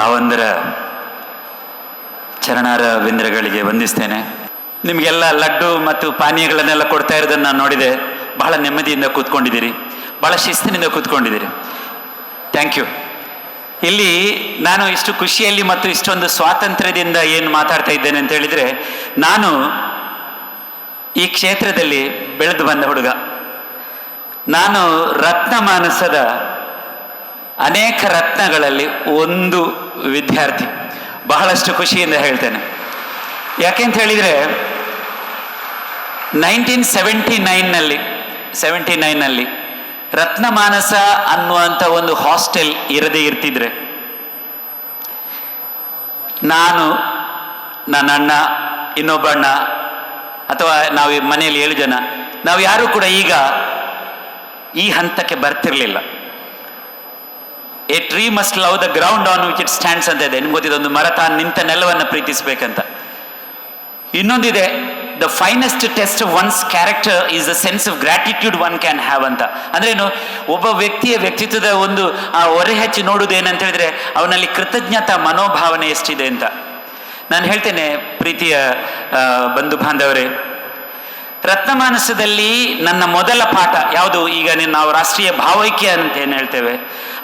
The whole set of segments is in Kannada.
ಭಾವಂದರ ಚರಣಾರ ವಿಂದ್ರಗಳಿಗೆ ವಂದಿಸ್ತೇನೆ. ನಿಮಗೆಲ್ಲ ಲಡ್ಡು ಮತ್ತು ಪಾನೀಯಗಳನ್ನೆಲ್ಲ ಕೊಡ್ತಾ ಇರೋದನ್ನು ನಾನು ನೋಡಿದೆ. ಬಹಳ ನೆಮ್ಮದಿಯಿಂದ ಕೂತ್ಕೊಂಡಿದ್ದೀರಿ, ಬಹಳ ಶಿಸ್ತಿನಿಂದ ಕೂತ್ಕೊಂಡಿದ್ದೀರಿ. Thank you. ಇಲ್ಲಿ ನಾನು ಇಷ್ಟು ಖುಷಿಯಲ್ಲಿ ಮತ್ತು ಇಷ್ಟೊಂದು ಸ್ವಾತಂತ್ರ್ಯದಿಂದ ಏನು ಮಾತಾಡ್ತಾ ಇದ್ದೇನೆ ಅಂತ ಹೇಳಿದರೆ, ನಾನು ಈ ಕ್ಷೇತ್ರದಲ್ಲಿ ಬೆಳೆದು ಬಂದ ಹುಡುಗ. ನಾನು ರತ್ನಮಾನಸದ ಅನೇಕ ರತ್ನಗಳಲ್ಲಿ ಒಂದು ವಿದ್ಯಾರ್ಥಿ. ಬಹಳಷ್ಟು ಖುಷಿಯಿಂದ ಹೇಳ್ತೇನೆ. ಯಾಕೆಂತ ಹೇಳಿದರೆ 1979ನಲ್ಲಿ ರತ್ನಮಾನಸ ಅನ್ನುವಂಥ ಒಂದು ಹಾಸ್ಟೆಲ್ ಇರದೇ ಇರ್ತಿದ್ರೆ, ನಾನು, ನನ್ನ ಅಣ್ಣ, ಇನ್ನೊಬ್ಬ ಅಣ್ಣ, ಅಥವಾ ನಾವು ಮನೆಯಲ್ಲಿ 7 ಜನ, ನಾವು ಯಾರೂ ಕೂಡ ಈಗ ಈ ಹಂತಕ್ಕೆ ಬರ್ತಿರ್ಲಿಲ್ಲ. A tree must love the ground on which it stands ಅಂತ ಇದೆ. ನಿಮ್ಗೆ ಗೊತ್ತಿದೆ, ಒಂದು ಮರ ತಾನು ನಿಂತ ನೆಲವನ್ನು ಪ್ರೀತಿಸ್ಬೇಕಂತ. ಇನ್ನೊಂದಿದೆ, the finest test of one's character is the sense of gratitude one can have ಅಂತ. ಅಂದ್ರೇನು, ಒಬ್ಬ ವ್ಯಕ್ತಿಯ ವ್ಯಕ್ತಿತ್ವದ ಒಂದು ಹೊರೆ ಹಚ್ಚಿ ನೋಡುವುದು ಏನಂತ ಹೇಳಿದ್ರೆ ಅವನಲ್ಲಿ ಕೃತಜ್ಞತಾ ಮನೋಭಾವನೆ ಎಷ್ಟಿದೆ ಅಂತ. ನಾನು ಹೇಳ್ತೇನೆ, ಪ್ರೀತಿಯ ಬಂಧು ಬಾಂಧವರೇ, ರತ್ನಮಾನಸದಲ್ಲಿ ನನ್ನ ಮೊದಲ ಪಾಠ ಯಾವುದು? ಈಗ ನಾವು ರಾಷ್ಟ್ರೀಯ ಭಾವೈಕ್ಯ ಅಂತ ಏನು ಹೇಳ್ತೇವೆ,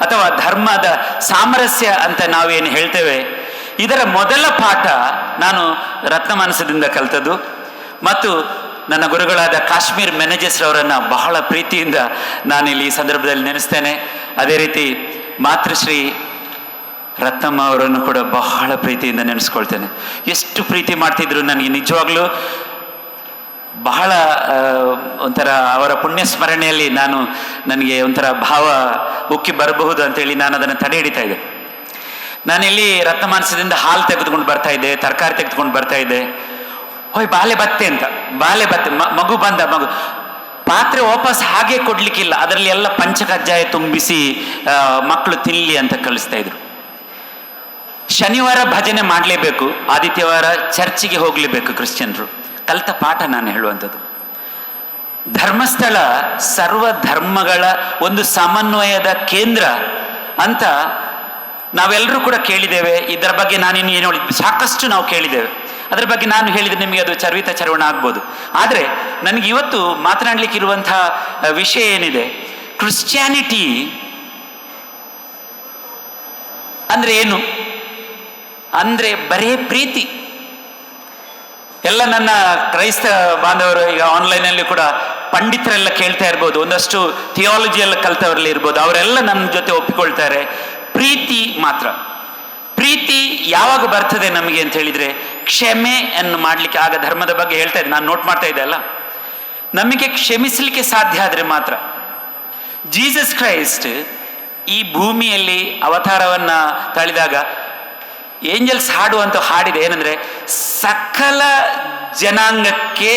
ಅಥವಾ ಧರ್ಮದ ಸಾಮರಸ್ಯ ಅಂತ ನಾವೇನು ಹೇಳ್ತೇವೆ, ಇದರ ಮೊದಲ ಪಾಠ ನಾನು ರತ್ನಮಾನಸದಿಂದ ಕಲಿತದ್ದು. ಮತ್ತು ನನ್ನ ಗುರುಗಳಾದ ಕಾಶ್ಮೀರ್ ಮೆನೇಜಸ್ರವರನ್ನು ಬಹಳ ಪ್ರೀತಿಯಿಂದ ನಾನಿಲ್ಲಿ ಈ ಸಂದರ್ಭದಲ್ಲಿ ನೆನೆಸ್ತೇನೆ. ಅದೇ ರೀತಿ ಮಾತೃಶ್ರೀ ರತ್ನಮ್ಮ ಅವರನ್ನು ಕೂಡ ಬಹಳ ಪ್ರೀತಿಯಿಂದ ನೆನೆಸ್ಕೊಳ್ತೇನೆ. ಎಷ್ಟು ಪ್ರೀತಿ ಮಾಡ್ತಿದ್ರು ನನಗೆ, ನಿಜವಾಗ್ಲೂ ಬಹಳ ಒಂಥರ ಅವರ ಪುಣ್ಯ ಸ್ಮರಣೆಯಲ್ಲಿ ನನಗೆ ಒಂಥರ ಭಾವ ಉಕ್ಕಿ ಬರಬಹುದು ಅಂತೇಳಿ ನಾನು ಅದನ್ನು ತಡೆ ಹಿಡಿತಾ ಇದ್ದೆ. ನಾನಿಲ್ಲಿ ರತ್ನಮಾನಸದಿಂದ ಹಾಲು ತೆಗೆದುಕೊಂಡು ಬರ್ತಾ ಇದ್ದೆ, ತರಕಾರಿ ತೆಗೆದುಕೊಂಡು ಬರ್ತಾ ಇದ್ದೆ. ಬಾಲೆ ಬತ್ತೆ ಅಂತ, ಬಾಲೆ ಬತ್ತೆ, ಮಗು ಪಾತ್ರೆ ವಾಪಸ್ ಹಾಗೆ ಕೊಡ್ಲಿಕ್ಕಿಲ್ಲ, ಅದರಲ್ಲಿ ಎಲ್ಲ ಪಂಚಕಜ್ಜಾಯ ತುಂಬಿಸಿ ಮಕ್ಕಳು ತಿನ್ನಲಿ ಅಂತ ಕಳಿಸ್ತಾ ಇದ್ರು. ಶನಿವಾರ ಭಜನೆ ಮಾಡಲೇಬೇಕು, ಆದಿತ್ಯವಾರ ಚರ್ಚಿಗೆ ಹೋಗಲೇಬೇಕು ಕ್ರಿಶ್ಚಿಯನ್ರು. ಕಲಿತ ಪಾಠ ನಾನು ಹೇಳುವಂಥದ್ದು. ಧರ್ಮಸ್ಥಳ ಸರ್ವ ಧರ್ಮಗಳ ಒಂದು ಸಮನ್ವಯದ ಕೇಂದ್ರ ಅಂತ ನಾವೆಲ್ಲರೂ ಕೂಡ ಕೇಳಿದ್ದೇವೆ. ಇದರ ಬಗ್ಗೆ ನಾನಿನ್ನು ಏನು ಹೇಳಿದ್ವಿ, ಸಾಕಷ್ಟು ನಾವು ಕೇಳಿದ್ದೇವೆ. ಅದರ ಬಗ್ಗೆ ನಾನು ಹೇಳಿದರೆ ನಿಮಗೆ ಅದು ಚರ್ವಿತ ಚರವಣ ಆಗ್ಬೋದು. ಆದರೆ ನನಗೆ ಇವತ್ತು ಮಾತನಾಡಲಿಕ್ಕೆ ಇರುವಂಥ ವಿಷಯ ಏನಿದೆ, ಕ್ರಿಶ್ಚಿಯಾನಿಟಿ ಅಂದರೆ ಏನು? ಅಂದರೆ ಬರೇ ಪ್ರೀತಿ. ಎಲ್ಲ ನನ್ನ ಕ್ರೈಸ್ತ ಬಾಂಧವರು ಈಗ ಆನ್ಲೈನಲ್ಲಿ ಕೂಡ ಪಂಡಿತರೆಲ್ಲ ಕೇಳ್ತಾ ಇರ್ಬೋದು, ಒಂದಷ್ಟು ಥಿಯಾಲಜಿ ಎಲ್ಲ ಕಲ್ತವರಲ್ಲಿ ಇರ್ಬೋದು, ಅವರೆಲ್ಲ ನನ್ನ ಜೊತೆ ಒಪ್ಪಿಕೊಳ್ತಾರೆ, ಪ್ರೀತಿ ಮಾತ್ರ. ಪ್ರೀತಿ ಯಾವಾಗ ಬರ್ತದೆ ನಮಗೆ ಅಂತ ಹೇಳಿದರೆ, ಕ್ಷಮೆಯನ್ನು ಮಾಡಲಿಕ್ಕೆ. ಆಗ ಧರ್ಮದ ಬಗ್ಗೆ ಹೇಳ್ತಾ ಇದ್ದೆ, ನಾನು ನೋಟ್ ಮಾಡ್ತಾ ಇದ್ದೆ ಅಲ್ಲ, ನಮಗೆ ಕ್ಷಮಿಸಲಿಕ್ಕೆ ಸಾಧ್ಯ ಆದರೆ ಮಾತ್ರ. ಜೀಸಸ್ ಕ್ರೈಸ್ಟ್ ಈ ಭೂಮಿಯಲ್ಲಿ ಅವತಾರವನ್ನು ತಾಳಿದಾಗ ಏಂಜಲ್ಸ್ ಹಾಡುವಂಥ ಹಾಡಿದೆ, ಏನಂದರೆ ಸಕಲ ಜನಾಂಗಕ್ಕೆ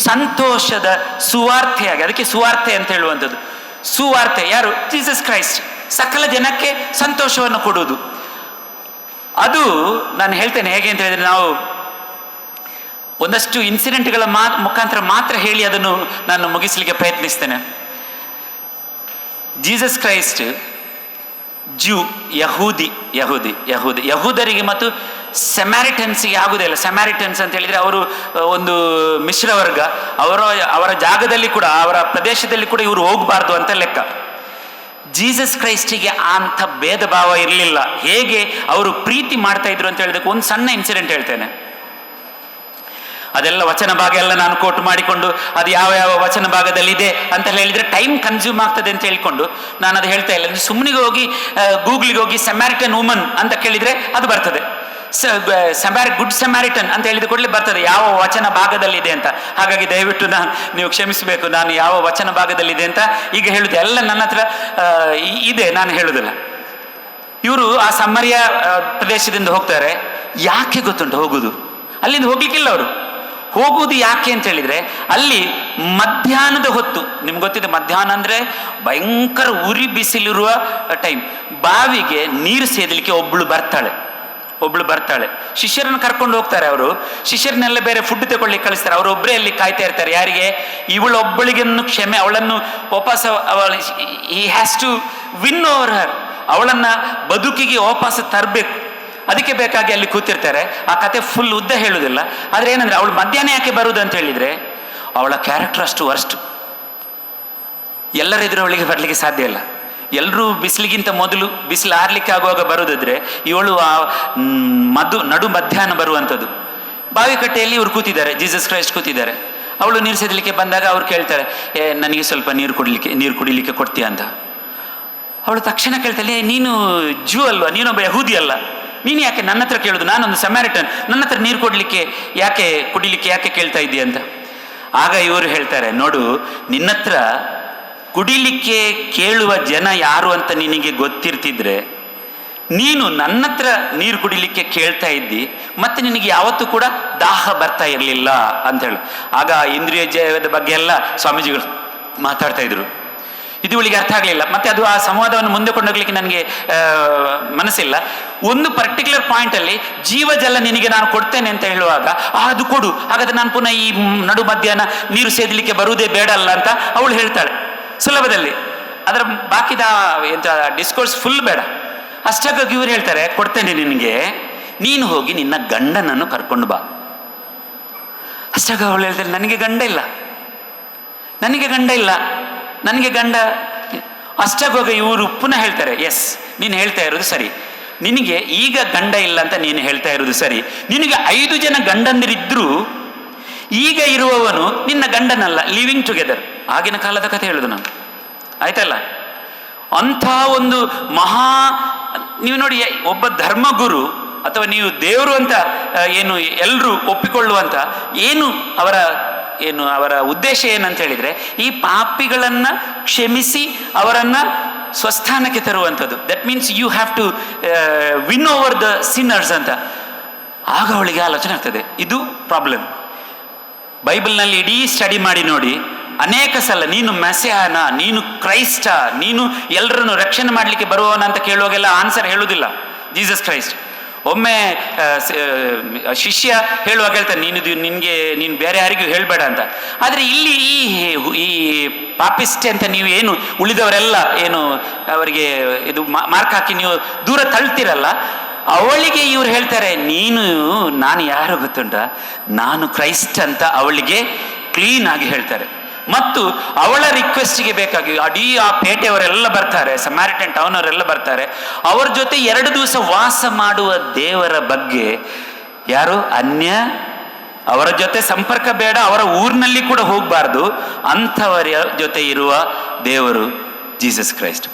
ಸಂತೋಷದ ಸುವಾರ್ತೆಯಾಗಿ. ಅದಕ್ಕೆ ಸುವಾರ್ತೆ ಅಂತ ಹೇಳುವಂಥದ್ದು. ಸುವಾರ್ತೆ ಯಾರು? Jesus Christ. ಸಕಲ ಜನಕ್ಕೆ ಸಂತೋಷವನ್ನು ಕೊಡುವುದು. ಅದು ನಾನು ಹೇಳ್ತೇನೆ ಹೇಗೆ ಅಂತ ಹೇಳಿದರೆ, ನಾವು ಒಂದಷ್ಟು ಇನ್ಸಿಡೆಂಟ್ಗಳ ಮುಖಾಂತರ ಮಾತ್ರ ಹೇಳಿ ಅದನ್ನು ನಾನು ಮುಗಿಸಲಿಕ್ಕೆ ಪ್ರಯತ್ನಿಸ್ತೇನೆ. ಜೀಸಸ್ ಕ್ರೈಸ್ಟ್ ಯಹೂದರಿಗೆ ಮತ್ತು ಸೆಮ್ಯಾರಿಟನ್ಸ್ಗೆ ಆಗುವುದಿಲ್ಲ. ಸೆಮ್ಯಾರಿಟನ್ಸ್ ಅಂತ ಹೇಳಿದರೆ ಅವರು ಒಂದು ಮಿಶ್ರ ವರ್ಗ. ಅವರ ಜಾಗದಲ್ಲಿ ಕೂಡ, ಅವರ ಪ್ರದೇಶದಲ್ಲಿ ಕೂಡ ಇವರು ಹೋಗಬಾರ್ದು ಅಂತ ಲೆಕ್ಕ. ಜೀಸಸ್ ಕ್ರೈಸ್ಟಿಗೆ ಅಂಥ ಭೇದ ಭಾವ ಇರಲಿಲ್ಲ. ಹೇಗೆ ಅವರು ಪ್ರೀತಿ ಮಾಡ್ತಾ ಇದ್ರು ಅಂತ ಹೇಳಿದಕ್ಕೆ ಒಂದು ಸಣ್ಣ ಇನ್ಸಿಡೆಂಟ್ ಹೇಳ್ತೇನೆ. ಅದೆಲ್ಲ ವಚನ ಭಾಗ ಎಲ್ಲ ನಾನು ಕೋಟ್ ಮಾಡಿಕೊಂಡು ಅದು ಯಾವ ಯಾವ ವಚನ ಭಾಗದಲ್ಲಿ ಇದೆ ಅಂತ ಹೇಳಿದರೆ ಟೈಮ್ ಕನ್ಸ್ಯೂಮ್ ಆಗ್ತದೆ ಅಂತ ಹೇಳಿಕೊಂಡು ನಾನು ಅದು ಹೇಳ್ತಾ ಇಲ್ಲ. ಸುಮ್ಮನಿಗೆ ಹೋಗಿ ಗೂಗ್ಲಿಗೆ ಹೋಗಿ ಸೆಮ್ಯಾರಿಟನ್ ವುಮನ್ ಅಂತ ಕೇಳಿದರೆ ಅದು ಬರ್ತದೆ. ಗುಡ್ ಸೆಮ್ಯಾರಿಟನ್ ಅಂತ ಹೇಳಿದ ಕೂಡಲೇ ಬರ್ತದೆ ಯಾವ ವಚನ ಭಾಗದಲ್ಲಿದೆ ಅಂತ. ಹಾಗಾಗಿ ದಯವಿಟ್ಟು ನೀವು ಕ್ಷಮಿಸಬೇಕು, ನಾನು ಯಾವ ವಚನ ಭಾಗದಲ್ಲಿದೆ ಅಂತ ಈಗ ಹೇಳುದು ಎಲ್ಲ ನನ್ನ ಹತ್ರ ಇದೆ, ನಾನು ಹೇಳುದಿಲ್ಲ. ಇವರು ಆ ಸಮರ್ಯ ಪ್ರದೇಶದಿಂದ ಹೋಗ್ತಾರೆ. ಯಾಕೆ ಗೊತ್ತುಂಟು ಹೋಗುದು? ಅಲ್ಲಿಂದ ಹೋಗ್ಲಿಕ್ಕಿಲ್ಲ ಅವರು. ಹೋಗುವುದು ಯಾಕೆ ಅಂತ ಹೇಳಿದರೆ, ಅಲ್ಲಿ ಮಧ್ಯಾಹ್ನದ ಹೊತ್ತು, ನಿಮ್ಗೆ ಗೊತ್ತಿದೆ ಮಧ್ಯಾಹ್ನ ಅಂದರೆ ಭಯಂಕರ ಉರಿ ಬಿಸಿಲಿರುವ ಟೈಮ್. ಬಾವಿಗೆ ನೀರು ಸೇದಲಿಕ್ಕೆ ಒಬ್ಳು ಬರ್ತಾಳೆ. ಶಿಷ್ಯರನ್ನು ಕರ್ಕೊಂಡು ಹೋಗ್ತಾರೆ. ಅವರು ಶಿಷ್ಯರನ್ನೆಲ್ಲ ಬೇರೆ ಫುಡ್ ತಗೊಳ್ಳಿಕ್ಕೆ ಕಳಿಸ್ತಾರೆ. ಅವರೊಬ್ಬರೇ ಅಲ್ಲಿ ಕಾಯ್ತಾ ಇರ್ತಾರೆ. ಯಾರಿಗೆ? ಇವಳೊಬ್ಬಳಿಗೆನ್ನು ಕ್ಷಮೆ, ಅವಳನ್ನು ವಾಪಸ್ he has to win over her. ಅವಳನ್ನು ಬದುಕಿಗೆ ವಾಪಸ್ ತರಬೇಕು. ಅದಕ್ಕೆ ಬೇಕಾಗಿ ಅಲ್ಲಿ ಕೂತಿರ್ತಾರೆ. ಆ ಕತೆ ಫುಲ್ ಉದ್ದ ಹೇಳುವುದಿಲ್ಲ. ಆದರೆ ಏನಂದರೆ ಅವಳು ಮಧ್ಯಾಹ್ನ ಯಾಕೆ ಬರುವುದು ಅಂತ ಹೇಳಿದರೆ, ಅವಳ ಕ್ಯಾರೆಕ್ಟರ್ ಅಷ್ಟು ವರ್ಸ್ಟ್. ಎಲ್ಲರೆದುರು ಅವಳಿಗೆ ಬರಲಿಕ್ಕೆ ಸಾಧ್ಯ ಇಲ್ಲ. ಎಲ್ಲರೂ ಬಿಸಿಲಿಗಿಂತ ಮೊದಲು ಬಿಸಿಲು ಆರ್ಲಿಕ್ಕೆ ಆಗುವಾಗ ಬರೋದಾದ್ರೆ ಇವಳು ಆ ನಡು ಮಧ್ಯಾಹ್ನ ಬರುವಂಥದ್ದು. ಬಾವಿಕಟ್ಟೆಯಲ್ಲಿ ಇವ್ರು ಕೂತಿದ್ದಾರೆ, ಜೀಸಸ್ ಕ್ರೈಸ್ಟ್ ಕೂತಿದ್ದಾರೆ. ಅವಳು ನೀರು ಸೇದಲಿಕ್ಕೆ ಬಂದಾಗ ಅವ್ರು ಕೇಳ್ತಾರೆ, ನನಗೆ ಸ್ವಲ್ಪ ನೀರು ಕುಡಿಲಿಕ್ಕೆ ಕೊಡ್ತೀಯ ಅಂತ. ಅವಳು ತಕ್ಷಣ ಕೇಳ್ತಾಳೆ, ನೀನು ಜೂ ಅಲ್ವಾ, ನೀನೊಬ್ಬ ಯಹೂದಿ ಅಲ್ಲ, ನೀನು ಯಾಕೆ ನನ್ನ ಹತ್ರ ಕೇಳೋದು, ನಾನೊಂದು ಸಮ್ಯಾರಿಟನ್, ನನ್ನ ಹತ್ರ ನೀರು ಕುಡಿಲಿಕ್ಕೆ ಯಾಕೆ ಕೇಳ್ತಾ ಇದ್ದೀಯ ಅಂತ. ಆಗ ಇವರು ಹೇಳ್ತಾರೆ, ನೋಡು, ನಿನ್ನತ್ರ ಕುಡಿಲಿಕ್ಕೆ ಕೇಳುವ ಜನ ಯಾರು ಅಂತ ನಿನಗೆ ಗೊತ್ತಿರ್ತಿದ್ರೆ ನೀನು ನನ್ನ ಹತ್ರ ನೀರು ಕುಡಿಲಿಕ್ಕೆ ಕೇಳ್ತಾ ಇದ್ದಿ, ಮತ್ತೆ ನಿನಗೆ ಯಾವತ್ತೂ ಕೂಡ ದಾಹ ಬರ್ತಾ ಇರಲಿಲ್ಲ ಅಂತ ಹೇಳಿ. ಆಗ ಇಂದ್ರಿಯ ಜಯದ ಬಗ್ಗೆ ಎಲ್ಲ ಸ್ವಾಮೀಜಿಗಳು ಮಾತಾಡ್ತಾ ಇದ್ರು. ಇದು ಇವಳಿಗೆ ಅರ್ಥ ಆಗಲಿಲ್ಲ. ಮತ್ತೆ ಅದು ಆ ಸಂವಾದವನ್ನು ಮುಂದೆ ಕೊಂಡೋಗ್ಲಿಕ್ಕೆ ನನಗೆ ಮನಸ್ಸಿಲ್ಲ. ಒಂದು ಪರ್ಟಿಕ್ಯುಲರ್ ಪಾಯಿಂಟಲ್ಲಿ ಜೀವಜಲ ನಿನಗೆ ನಾನು ಕೊಡ್ತೇನೆ ಅಂತ ಹೇಳುವಾಗ, ಅದು ಕೊಡು, ಹಾಗಾದ್ರೆ ನಾನು ಪುನಃ ಈ ನಡು ಮಧ್ಯಾಹ್ನ ನೀರು ಸೇದಲಿಕ್ಕೆ ಬರುವುದೇ ಬೇಡ ಅಲ್ಲ ಅಂತ ಅವಳು ಹೇಳ್ತಾಳೆ ಸುಲಭದಲ್ಲಿ. ಅದರ ಬಾಕಿದ ಎಂತ ಡಿಸ್ಕೋರ್ಸ್ ಫುಲ್ ಬೇಡ. ಅಷ್ಟಾಗಿ ಇವ್ರು ಹೇಳ್ತಾರೆ, ಕೊಡ್ತೇನೆ ನಿನಗೆ, ನೀನು ಹೋಗಿ ನಿನ್ನ ಗಂಡನನ್ನು ಕರ್ಕೊಂಡು ಬಾ. ಅಷ್ಟಾಗ ಅವಳು ಹೇಳ್ತಾರೆ, ನನಗೆ ಗಂಡ ಇಲ್ಲ. ಅಷ್ಟಾಗ ಇವರು ಪುನಃ ಹೇಳ್ತಾರೆ, ಎಸ್, ನೀನು ಹೇಳ್ತಾ ಇರೋದು ಸರಿ, ನಿನಗೆ ಈಗ ಗಂಡ ಇಲ್ಲ ಅಂತ ನೀನು ಹೇಳ್ತಾ ಇರೋದು ಸರಿ. ನಿನಗೆ 5 ಜನ ಗಂಡಂದಿರಿದ್ರೂ ಈಗ ಇರುವವನು ನಿನ್ನ ಗಂಡನಲ್ಲ, ಲಿವಿಂಗ್ ಟುಗೆದರ್. ಆಗಿನ ಕಾಲದ ಕಥೆ ಹೇಳುದು ನಾನು, ಆಯ್ತಲ್ಲ. ಅಂಥ ಒಂದು ನೀವು ನೋಡಿ, ಒಬ್ಬ ಧರ್ಮಗುರು ಅಥವಾ ನೀವು ದೇವರು ಅಂತ ಏನು ಎಲ್ಲರೂ ಒಪ್ಪಿಕೊಳ್ಳುವಂಥ ಅವರ ಉದ್ದೇಶ ಏನಂತ ಹೇಳಿದರೆ, ಈ ಪಾಪಿಗಳನ್ನು ಕ್ಷಮಿಸಿ ಅವರನ್ನು ಸ್ವಸ್ಥಾನಕ್ಕೆ ತರುವಂಥದ್ದು. That means you have to win over the sinners ಅಂತ. ಆಗ ಅವಳಿಗೆ ಆಲೋಚನೆ ಆಗ್ತದೆ, ಇದು ಪ್ರಾಬ್ಲಮ್. ಬೈಬಲ್ನಲ್ಲಿ ಇಡೀ ಸ್ಟಡಿ ಮಾಡಿ ನೋಡಿ, ಅನೇಕ ಸಲ ನೀನು ಮೆಸ್ಸಿಯಾನ, ನೀನು ಕ್ರೈಸ್ಟ, ನೀನು ಎಲ್ಲರನ್ನು ರಕ್ಷಣೆ ಮಾಡಲಿಕ್ಕೆ ಬರುವವನ ಅಂತ ಕೇಳುವಾಗೆಲ್ಲ ಆನ್ಸರ್ ಹೇಳುವುದಿಲ್ಲ ಜೀಸಸ್ ಕ್ರೈಸ್ಟ್. ಒಮ್ಮೆ ಶಿಷ್ಯ ಹೇಳುವಾಗ ಹೇಳ್ತಾನೆ, ನೀನು ಬೇರೆ ಯಾರಿಗೂ ಹೇಳಬೇಡ ಅಂತ. ಆದರೆ ಇಲ್ಲಿ ಈ ಪಾಪಿಸ್ಟೆ ಅಂತ ನೀವು ಏನು ಉಳಿದವರೆಲ್ಲ ಏನು ಅವರಿಗೆ ಇದು ಮಾರ್ಕ್ ಹಾಕಿ ನೀವು ದೂರ ತಳ್ತೀರಲ್ಲ, ಅವಳಿಗೆ ಇವ್ರು ಹೇಳ್ತಾರೆ, ನಾನು ಯಾರು ಗೊತ್ತುಂಟ, ನಾನು ಕ್ರೈಸ್ಟ್ ಅಂತ ಅವಳಿಗೆ ಕ್ಲೀನ್ ಆಗಿ ಹೇಳ್ತಾರೆ. ಮತ್ತು ಅವಳ ರಿಕ್ವೆಸ್ಟಿಗೆ ಬೇಕಾಗಿ ಆ ಪೇಟೆಯವರೆಲ್ಲ ಬರ್ತಾರೆ, ಸಮ್ಯಾರಿಟನ್ ಟೌನ್ ಅವರೆಲ್ಲ ಬರ್ತಾರೆ. ಅವ್ರ ಜೊತೆ 2 ದಿವಸ ವಾಸ ಮಾಡುವ ದೇವರ ಬಗ್ಗೆ ಯಾರು ಅವರ ಜೊತೆ ಸಂಪರ್ಕ ಬೇಡ, ಅವರ ಊರಿನಲ್ಲಿ ಕೂಡ ಹೋಗಬಾರ್ದು, ಅಂಥವರ ಜೊತೆ ಇರುವ ದೇವರು ಜೀಸಸ್ ಕ್ರೈಸ್ಟ್.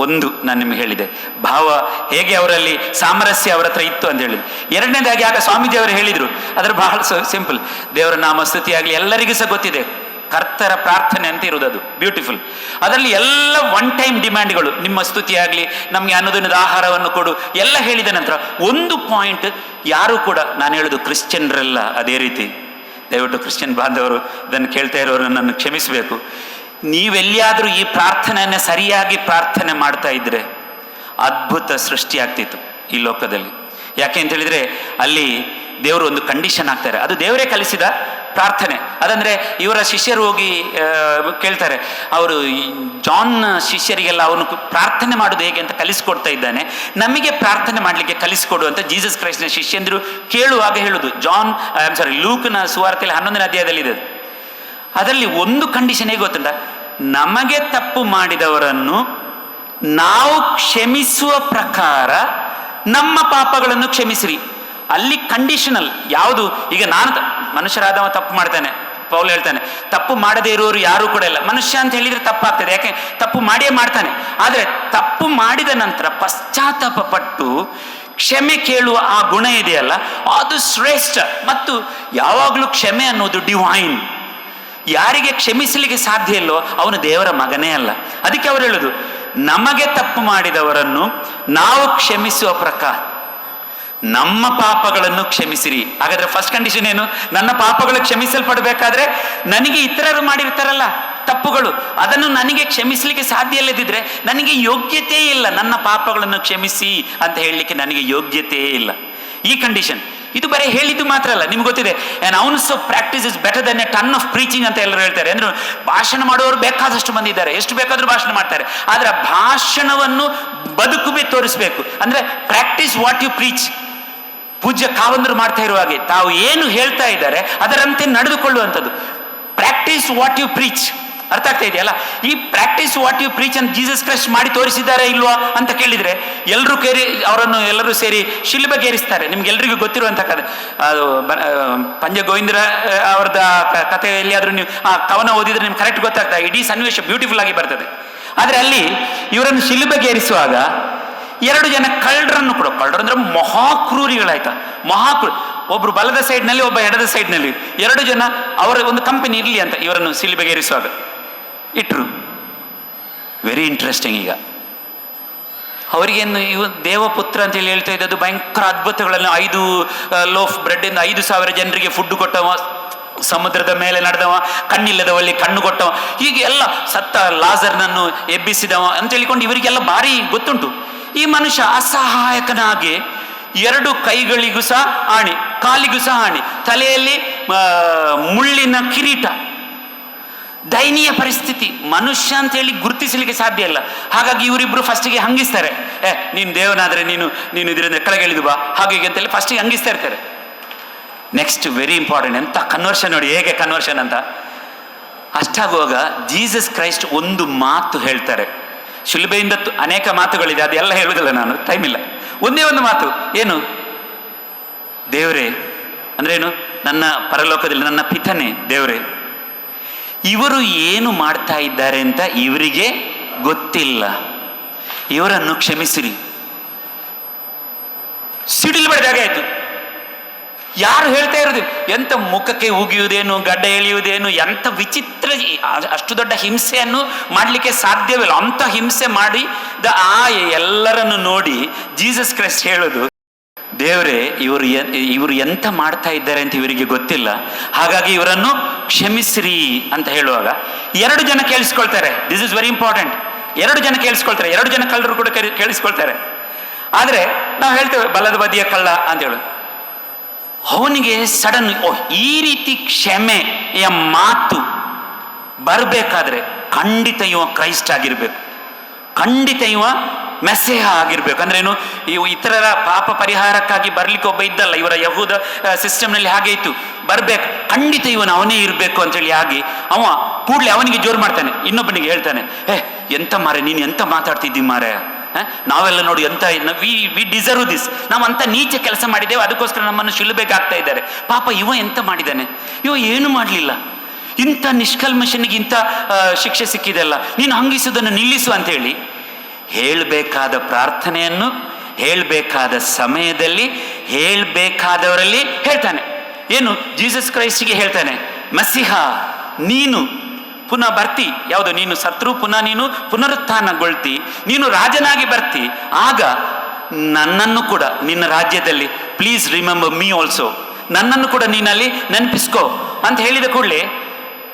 ಒಂದು ನಾನು ನಿಮಗೆ ಹೇಳಿದೆ, ಭಾವ ಹೇಗೆ ಅವರಲ್ಲಿ ಸಾಮರಸ್ಯ ಅವರ ಹತ್ರ ಇತ್ತು ಅಂತ ಹೇಳಿದ್ರು. ಎರಡನೇದಾಗಿ ಆಗ ಸ್ವಾಮೀಜಿ ಅವರು ಹೇಳಿದರು, ಅದರ ಬಹಳ ಸಿಂಪಲ್, ದೇವರ ನಾಮ ಸ್ತುತಿ ಆಗಲಿ, ಎಲ್ಲರಿಗೂ ಸಹ ಗೊತ್ತಿದೆ, ಕರ್ತರ ಪ್ರಾರ್ಥನೆ ಅಂತ ಇರುವುದು, ಅದು ಬ್ಯೂಟಿಫುಲ್. ಅದರಲ್ಲಿ ಎಲ್ಲ 1 ಟೈಮ್ ಡಿಮ್ಯಾಂಡ್ಗಳು, ನಿಮ್ಮ ಸ್ತುತಿ ಆಗಲಿ, ನಮಗೆ ಅನ್ನೋದನ್ನದ ಆಹಾರವನ್ನು ಕೊಡು ಎಲ್ಲ ಹೇಳಿದ ನಂತರ ಒಂದು ಪಾಯಿಂಟ್, ಯಾರು ಕೂಡ, ನಾನು ಹೇಳೋದು ಕ್ರಿಶ್ಚಿಯನ್ರೆಲ್ಲ ಅದೇ ರೀತಿ, ದಯವಿಟ್ಟು ಕ್ರಿಶ್ಚಿಯನ್ ಬಾಂಧವರು ಇದನ್ನು ಕೇಳ್ತಾ ಇರೋರು ನನ್ನನ್ನು ಕ್ಷಮಿಸಬೇಕು. ನೀವೆಲ್ಲಿಯಾದರೂ ಈ ಪ್ರಾರ್ಥನೆಯನ್ನು ಸರಿಯಾಗಿ ಪ್ರಾರ್ಥನೆ ಮಾಡ್ತಾ ಇದ್ರೆ ಅದ್ಭುತ ಸೃಷ್ಟಿಯಾಗ್ತಿತ್ತು ಈ ಲೋಕದಲ್ಲಿ. ಯಾಕೆ ಅಂತ ಹೇಳಿದರೆ, ಅಲ್ಲಿ ದೇವರು ಒಂದು ಕಂಡೀಷನ್ ಹಾಕ್ತಾರೆ, ಅದು ದೇವರೇ ಕಲಿಸಿದ ಪ್ರಾರ್ಥನೆ. ಅದಂದರೆ ಇವರ ಶಿಷ್ಯರು ಹೋಗಿ ಕೇಳ್ತಾರೆ, ಅವರು ಜಾನ್ ಶಿಷ್ಯರಿಗೆಲ್ಲ ಅವನು ಪ್ರಾರ್ಥನೆ ಮಾಡೋದು ಹೇಗೆ ಅಂತ ಕಲಿಸ್ಕೊಡ್ತಾ ಇದ್ದಾನೆ, ನಮಗೆ ಪ್ರಾರ್ಥನೆ ಮಾಡಲಿಕ್ಕೆ ಕಲಿಸ್ಕೊಡು ಅಂತ ಜೀಸಸ್ ಕ್ರೈಸ್ಟ್ನ ಶಿಷ್ಯಂದರು ಕೇಳುವಾಗ ಹೇಳುದು. ಲೂಕನ ಸುವಾರ್ತೆಯಲ್ಲಿ 11ನೇ ಅಧ್ಯಾಯದಲ್ಲಿದೆ. ಅದರಲ್ಲಿ ಒಂದು ಕಂಡೀಷನ್ ಹೇಗೆ ಗೊತ್ತುಂಟ, ನಮಗೆ ತಪ್ಪು ಮಾಡಿದವರನ್ನು ನಾವು ಕ್ಷಮಿಸುವ ಪ್ರಕಾರ ನಮ್ಮ ಪಾಪಗಳನ್ನು ಕ್ಷಮಿಸಿರಿ. ಅಲ್ಲಿ ಕಂಡೀಷನಲ್ ಯಾವುದು, ಈಗ ನಾನು ಮನುಷ್ಯರಾದವ ತಪ್ಪು ಮಾಡ್ತಾನೆ, ಪೌಲ್ ಹೇಳ್ತಾನೆ, ತಪ್ಪು ಮಾಡದೇ ಇರುವವರು ಯಾರೂ ಕೂಡ ಇಲ್ಲ. ಮನುಷ್ಯ ಅಂತ ಹೇಳಿದರೆ ತಪ್ಪಾಗ್ತದೆ, ಯಾಕೆ ತಪ್ಪು ಮಾಡಿಯೇ ಮಾಡ್ತಾನೆ. ಆದರೆ ತಪ್ಪು ಮಾಡಿದ ನಂತರ ಪಶ್ಚಾತ್ತಾಪ ಪಟ್ಟು ಕ್ಷಮೆ ಕೇಳುವ ಆ ಗುಣ ಇದೆಯಲ್ಲ, ಅದು ಶ್ರೇಷ್ಠ. ಮತ್ತು ಯಾವಾಗಲೂ ಕ್ಷಮೆ ಅನ್ನೋದು ಡಿವೈನ್. ಯಾರಿಗೆ ಕ್ಷಮಿಸಲಿಕ್ಕೆ ಸಾಧ್ಯ ಇಲ್ಲೋ ಅವನು ದೇವರ ಮಗನೇ ಅಲ್ಲ. ಅದಕ್ಕೆ ಅವರು ಹೇಳುದು, ನಮಗೆ ತಪ್ಪು ಮಾಡಿದವರನ್ನು ನಾವು ಕ್ಷಮಿಸುವ ಪ್ರಕಾರ ನಮ್ಮ ಪಾಪಗಳನ್ನು ಕ್ಷಮಿಸಿರಿ. ಹಾಗಾದ್ರೆ ಫಸ್ಟ್ ಕಂಡೀಷನ್ ಏನು, ನನ್ನ ಪಾಪಗಳು ಕ್ಷಮಿಸಲ್ಪಡಬೇಕಾದ್ರೆ ನನಗೆ ಇತರರು ಮಾಡಿರ್ತಾರಲ್ಲ ತಪ್ಪುಗಳು, ಅದನ್ನು ನನಗೆ ಕ್ಷಮಿಸಲಿಕ್ಕೆ ಸಾಧ್ಯ ಇಲ್ಲದಿದ್ರೆ ನನಗೆ ಯೋಗ್ಯತೆ ಇಲ್ಲ. ನನ್ನ ಪಾಪಗಳನ್ನು ಕ್ಷಮಿಸಿ ಅಂತ ಹೇಳಲಿಕ್ಕೆ ನನಗೆ ಯೋಗ್ಯತೆಯೇ ಇಲ್ಲ. ಈ ಕಂಡೀಷನ್. ಇದು ಬರೀ ಹೇಳಿದ್ದು ಮಾತ್ರ ಅಲ್ಲ, ನಿಮ್ಗೆ ಗೊತ್ತಿದೆ, and ounce of practice is better than a ton of preaching ಅಂತ ಎಲ್ಲರೂ ಹೇಳ್ತಾರೆ. ಅಂದ್ರೆ ಭಾಷಣ ಮಾಡುವವರು ಬೇಕಾದಷ್ಟು ಮಂದಿ ಇದ್ದಾರೆ, ಎಷ್ಟು ಬೇಕಾದರೂ ಭಾಷಣ ಮಾಡ್ತಾರೆ. ಆದರೆ ಭಾಷಣವನ್ನು ಬದುಕುಬೇ ತೋರಿಸ್ಬೇಕು. ಅಂದ್ರೆ ಪ್ರಾಕ್ಟೀಸ್ ವಾಟ್ ಯು ಪ್ರೀಚ್. ಪೂಜ್ಯ ಕಾವಂದರು ಮಾಡ್ತಾ ಇರುವ ಹಾಗೆ ತಾವು ಏನು ಹೇಳ್ತಾ ಇದ್ದಾರೆ ಅದರಂತೆ ನಡೆದುಕೊಳ್ಳುವಂಥದ್ದು. Practise what you preach. ಅರ್ಥ ಆಗ್ತಾ ಇದೆಯಲ್ಲ? ಈ ಪ್ರಾಕ್ಟೀಸ್ ವಾಟ್ ಯು ಪ್ರೀಚ್ ಅಂತ ಜೀಸಸ್ ಕ್ರೈಸ್ಟ್ ಮಾಡಿ ತೋರಿಸಿದ್ದಾರೆ ಇಲ್ವಾ ಅಂತ ಕೇಳಿದರೆ ಅವರನ್ನು ಎಲ್ಲರೂ ಸೇರಿ ಶಿಲುಬೆಗೇರಿಸ್ತಾರೆ. ನಿಮ್ಗೆಲ್ರಿಗೂ ಗೊತ್ತಿರುವಂಥ ಕಥೆ ಅದು. ಪಂಜ ಗೋವಿಂದರ ಅವ್ರದ ಕಥೆಯಲ್ಲಿ ಆದರೂ ನೀವು ಆ ಕವನ ಓದಿದ್ರೆ ನಿಮ್ಗೆ ಕರೆಕ್ಟ್ ಗೊತ್ತಾಗ್ತದೆ. ಇಡೀ ಸನ್ನಿವೇಶ ಬ್ಯೂಟಿಫುಲ್ ಆಗಿ ಬರ್ತದೆ. ಆದರೆ ಅಲ್ಲಿ ಇವರನ್ನು ಶಿಲುಬೆಗೇರಿಸುವಾಗ 2 ಜನ ಕಳ್ಳರನ್ನು ಕೂಡ, ಕಳ್ಳರು ಅಂದ್ರೆ ಮಹಾಕ್ರೂರಿಗಳಾಯ್ತಾ, ಒಬ್ರು ಬಲದ ಸೈಡ್ನಲ್ಲಿ, ಒಬ್ಬ ಎಡದ ಸೈಡ್ನಲ್ಲಿ, 2 ಜನ ಅವರ ಒಂದು ಕಂಪನಿ ಇರಲಿ ಅಂತ ಇವರನ್ನು ಶಿಲುಬೆಗೇರಿಸುವಾಗ ಇಟ್ರು. Very interesting. ಈಗ ಅವರಿಗೇನು ದೇವಪುತ್ರ ಅಂತ ಹೇಳಿ ಹೇಳ್ತಾ ಇದ್ದದ್ದು ಭಯಂಕರ ಅದ್ಭುತಗಳನ್ನು, 5 ಲೋಫ್ ಬ್ರೆಡ್ ಇಂದ 5,000 ಜನರಿಗೆ ಫುಡ್ ಕೊಟ್ಟವ, ಸಮುದ್ರದ ಮೇಲೆ ನಡೆದವ, ಕಣ್ಣಿಲ್ಲದವಲ್ಲಿ ಕಣ್ಣು ಕೊಟ್ಟವ, ಹೀಗೆ ಎಲ್ಲ ಸತ್ತ ಲಾಜರ್ನನ್ನು ಎಬ್ಬಿಸಿದವ ಅಂತ ಹೇಳಿಕೊಂಡು ಇವರಿಗೆಲ್ಲ ಭಾರಿ ಗೊತ್ತುಂಟು. ಈ ಮನುಷ್ಯ ಅಸಹಾಯಕನಾಗಿ 2 ಕೈಗಳಿಗೂ ಸಹ ಆಣಿ, ಕಾಲಿಗೂ ಸಹ ಆಣಿ, ತಲೆಯಲ್ಲಿ ಮುಳ್ಳಿನ ಕಿರೀಟ, ದಯನೀಯ ಪರಿಸ್ಥಿತಿ. ಮನುಷ್ಯ ಅಂತ ಹೇಳಿ ಗುರುತಿಸಲಿಕ್ಕೆ ಸಾಧ್ಯ ಇಲ್ಲ. ಹಾಗಾಗಿ ಇವರಿಬ್ರು ಫಸ್ಟಿಗೆ ಹಂಗಿಸ್ತಾರೆ, ನೀನು ದೇವನಾದ್ರೆ ನೀನು ಇದರಿಂದ ಕೆಳಗಿಳಿದು ಬಾ, ಹಾಗೆ ಅಂತೇಳಿ ಫಸ್ಟಿಗೆ ಹಂಗಿಸ್ತಾ ಇರ್ತಾರೆ. ನೆಕ್ಸ್ಟ್ ವೆರಿ ಇಂಪಾರ್ಟೆಂಟ್, ಎಂತ ಕನ್ವರ್ಷನ್ ನೋಡಿ, ಹೇಗೆ ಕನ್ವರ್ಷನ್ ಅಂತ. ಅಷ್ಟಾಗುವಾಗ ಜೀಸಸ್ ಕ್ರೈಸ್ಟ್ ಒಂದು ಮಾತು ಹೇಳ್ತಾರೆ. ಶಿಲುಬೆಯಿಂದ ಅನೇಕ ಮಾತುಗಳಿದೆ, ಅದೆಲ್ಲ ಹೇಳುವುದಿಲ್ಲ, ನಾನು ಟೈಮ್ ಇಲ್ಲ. ಒಂದೇ ಒಂದು ಮಾತು, ಏನು? ದೇವರೇ ಅಂದ್ರೇನು? ನನ್ನ ಪರಲೋಕದಲ್ಲಿ ನನ್ನ ಪಿತನೇ ದೇವರೇ, ಇವರು ಏನು ಮಾಡ್ತಾ ಇದ್ದಾರೆ ಅಂತ ಇವರಿಗೆ ಗೊತ್ತಿಲ್ಲ, ಇವರನ್ನು ಕ್ಷಮಿಸಿರಿ. ಸಿಡಿಲು ಬಡಿದಾಗ ಆಯ್ತು. ಯಾರು ಹೇಳ್ತಾ ಇರೋದು? ಎಂತ ಮುಖಕ್ಕೆ ಉಗಿಯುವುದೇನು, ಗಡ್ಡ ಎಳೆಯುವುದೇನು, ಎಂಥ ವಿಚಿತ್ರ, ಅಷ್ಟು ದೊಡ್ಡ ಹಿಂಸೆಯನ್ನು ಮಾಡಲಿಕ್ಕೆ ಸಾಧ್ಯವಿಲ್ಲ. ಅಂಥ ಹಿಂಸೆ ಮಾಡಿ ಆ ಎಲ್ಲರನ್ನು ನೋಡಿ ಜೀಸಸ್ ಕ್ರೈಸ್ಟ್ ಹೇಳೋದು, ದೇವರೇ ಇವರು ಎಂತ ಮಾಡ್ತಾ ಇದ್ದಾರೆ ಅಂತ ಇವರಿಗೆ ಗೊತ್ತಿಲ್ಲ, ಹಾಗಾಗಿ ಇವರನ್ನು ಕ್ಷಮಿಸಿರಿ ಅಂತ ಹೇಳುವಾಗ 2 ಜನ ಕೇಳಿಸ್ಕೊಳ್ತಾರೆ. This is very important. 2 ಜನ ಕೇಳಿಸ್ಕೊಳ್ತಾರೆ, 2 ಜನ ಕಳ್ಳರು ಕೂಡ ಕೇಳಿಸ್ಕೊಳ್ತಾರೆ. ಆದರೆ ನಾವು ಹೇಳ್ತೇವೆ ಬಲದ ಬದಿಯ ಕಳ್ಳ ಅಂತ ಹೇಳು, ಅವನಿಗೆ ಸಡನ್ ಈ ರೀತಿ ಕ್ಷಮೆಯ ಮಾತು ಬರಬೇಕಾದ್ರೆ ಖಂಡಿತ ಇವ ಕ್ರೈಸ್ಟ್ ಆಗಿರ್ಬೇಕು, ಖಂಡಿತ ಇವ ಮೆಸ್ಸೇಹ ಆಗಿರ್ಬೇಕು. ಅಂದ್ರೇನು? ಇತರರ ಪಾಪ ಪರಿಹಾರಕ್ಕಾಗಿ ಬರ್ಲಿಕ್ಕೆ ಒಬ್ಬ ಇದ್ದಲ್ಲ, ಇವರ ಯಹೂದ ಸಿಸ್ಟಮ್ನಲ್ಲಿ ಹಾಗೆ ಇತ್ತು, ಬರ್ಬೇಕು, ಖಂಡಿತ ಅವನೇ ಇರಬೇಕು ಅಂತೇಳಿ ಆಗಿ ಅವ ಕೂಡಲೇ ಅವನಿಗೆ ಜೋರು ಮಾಡ್ತಾನೆ, ಇನ್ನೊಬ್ಬನಿಗೆ ಹೇಳ್ತಾನೆ, ಎಂತ ಮಾರೆ ನೀನು ಎಂತ ಮಾತಾಡ್ತಿದ್ದಿ ಮಾರೆ, ನಾವೆಲ್ಲ ನೋಡಿ ಎಂತ ವಿ ಡಿಸರ್ವ್ ದಿಸ್, ನಾವು ಅಂತ ನೀಚ ಕೆಲಸ ಮಾಡಿದ್ದೇವೆ, ಅದಕ್ಕೋಸ್ಕರ ನಮ್ಮನ್ನು ಶಿಲುಬೆಗೆ ಹಾಕ್ತಾ ಇದ್ದಾರೆ. ಪಾಪ ಇವ ಎಂತ ಮಾಡಿದ್ದಾನೆ? ಇವ ಏನು ಮಾಡಲಿಲ್ಲ, ಇಂಥ ನಿಷ್ಕಲ್ಮಶನಿಗೆ ಇಂಥ ಶಿಕ್ಷೆ ಸಿಕ್ಕಿದೆಲ್ಲ, ನೀನು ಹಂಗಿಸುವುದನ್ನು ನಿಲ್ಲಿಸು ಅಂತೇಳಿ ಹೇಳಬೇಕಾದ ಪ್ರಾರ್ಥನೆಯನ್ನು ಹೇಳಬೇಕಾದ ಸಮಯದಲ್ಲಿ ಹೇಳಬೇಕಾದವರಲ್ಲಿ ಹೇಳ್ತಾನೆ. ಏನು? ಜೀಸಸ್ ಕ್ರೈಸ್ಟ್ಗೆ ಹೇಳ್ತಾನೆ, ಮಸಿಹ ನೀನು ಪುನಃ ಬರ್ತಿ, ಯಾವುದು? ನೀನು ಸತ್ರು ಪುನಃ ನೀನು ಪುನರುತ್ಥಾನಗೊಳ್ತಿ, ನೀನು ರಾಜನಾಗಿ ಬರ್ತಿ, ಆಗ ನನ್ನನ್ನು ಕೂಡ ನಿನ್ನ ರಾಜ್ಯದಲ್ಲಿ, ಪ್ಲೀಸ್ ರಿಮೆಂಬರ್ ಮೀ ಆಲ್ಸೋ, ನನ್ನನ್ನು ಕೂಡ ನೀನಲ್ಲಿ ನೆನಪಿಸ್ಕೋ ಅಂತ ಹೇಳಿದ ಕೂಡಲೇ